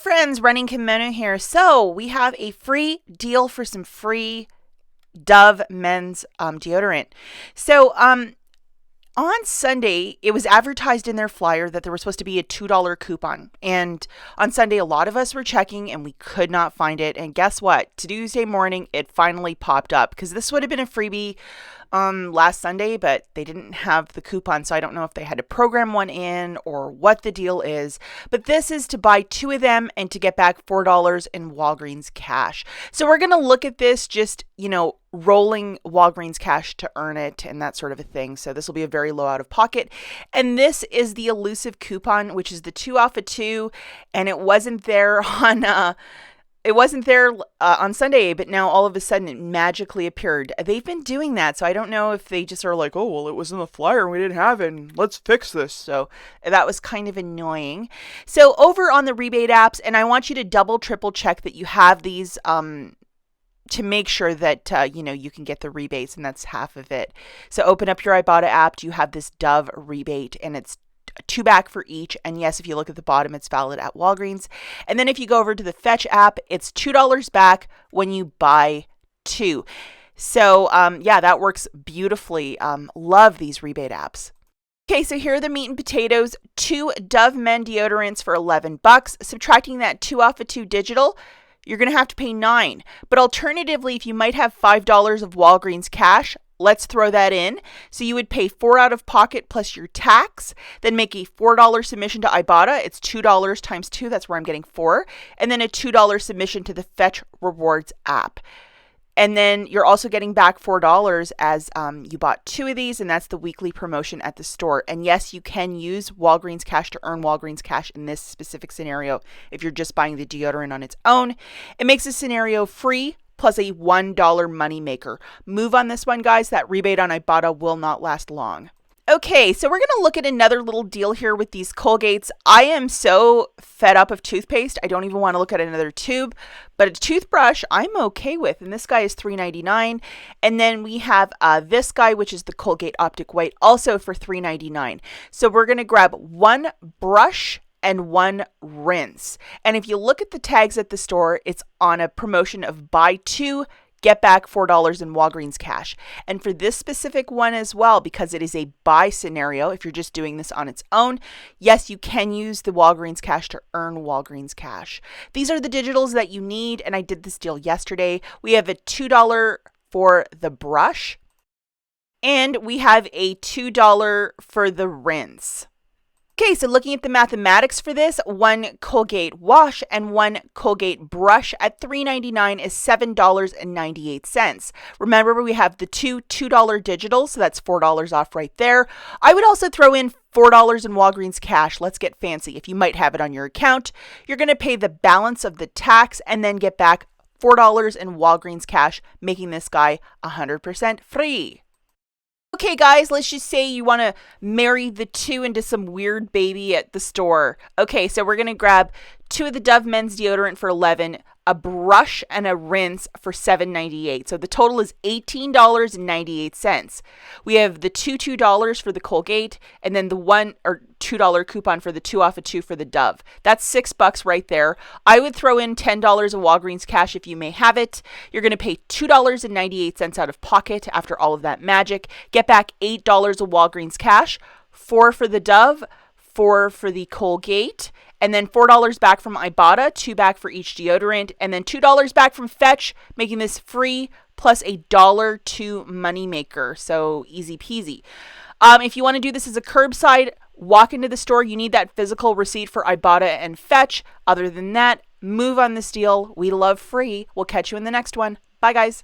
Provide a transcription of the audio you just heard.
Friends, Running Kimono here. So we have a free deal for some free Dove men's deodorant. So on Sunday, it was advertised in their flyer that there was supposed to be a $2 coupon. And on Sunday, a lot of us were checking and we could not find it. And guess what? Tuesday morning, it finally popped up because this would have been a freebie last Sunday, but they didn't have the coupon. So I don't know if they had to program one in or what the deal is. But this is to buy 2 of them and to get back $4 in Walgreens cash. So we're going to look at this just, rolling Walgreens cash to earn it and that sort of a thing. So this will be a very low out of pocket. And this is the elusive coupon, which is the 2 off of 2. And it wasn't there on Sunday, but now all of a sudden it magically appeared. They've been doing that. So I don't know if they just are like, oh, well, it was in the flyer and we didn't have it, and let's fix this. So that was kind of annoying. So over on the rebate apps, and I want you to double, triple check that you have these, to make sure that, you can get the rebates, and that's half of it. So open up your IBOTTA app. You have this Dove rebate, and it's 2 back for each. And yes, if you look at the bottom, it's valid at Walgreens. And then if you go over to the Fetch app, it's $2 back when you buy 2. So that works beautifully. Love these rebate apps. Okay, so here are the meat and potatoes. 2 Dove men deodorants for $11. Subtracting that 2 off of 2 digital, you're going to have to pay $9. But alternatively, if you might have $5 of Walgreens cash, let's throw that in. So you would pay $4 out of pocket plus your tax, then make a $4 submission to IBOTTA. It's $2 times 2. That's where I'm getting 4. And then a $2 submission to the Fetch Rewards app. And then you're also getting back $4 as you bought 2 of these, and that's the weekly promotion at the store. And yes, you can use Walgreens cash to earn Walgreens cash in this specific scenario if you're just buying the deodorant on its own. It makes the scenario free plus a $1 money maker. Move on this one, guys. That rebate on IBOTTA will not last long. Okay, so we're going to look at another little deal here with these Colgates. I am so fed up of toothpaste. I don't even want to look at another tube, but a toothbrush I'm okay with. And this guy is $3.99. And then we have this guy, which is the Colgate Optic White, also for $3.99. So we're going to grab 1 brush and 1 rinse. And if you look at the tags at the store, it's on a promotion of buy 2, get back $4 in Walgreens cash. And for this specific one as well, because it is a buy scenario, if you're just doing this on its own, yes, you can use the Walgreens cash to earn Walgreens cash. These are the digitals that you need, and I did this deal yesterday. We have a $2 for the brush, and we have a $2 for the rinse. Okay, so looking at the mathematics for this, 1 Colgate wash and 1 Colgate brush at $3.99 is $7.98. Remember, we have the $2 digitals, so that's $4 off right there. I would also throw in $4 in Walgreens cash. Let's get fancy. If you might have it on your account, you're going to pay the balance of the tax and then get back $4 in Walgreens cash, making this guy 100% free. Okay, guys, let's just say you want to marry the 2 into some weird baby at the store. Okay, so we're going to grab 2 of the Dove men's deodorant for $11, a brush and a rinse for $7.98. So the total is $18.98. We have the $2 for the Colgate, and then the $2 coupon for the 2 off of 2 for the Dove. That's $6 right there. I would throw in $10 of Walgreens cash if you may have it. You're going to pay $2.98 out of pocket after all of that magic. Get back $8 of Walgreens cash, 4 for the Dove, 4 for the Colgate, and then $4 back from IBOTTA, 2 back for each deodorant, and then $2 back from Fetch, making this free, plus a $1.02 money maker. So easy peasy. If you want to do this as a curbside, walk into the store. You need that physical receipt for IBOTTA and Fetch. Other than that, move on this deal. We love free. We'll catch you in the next one. Bye, guys.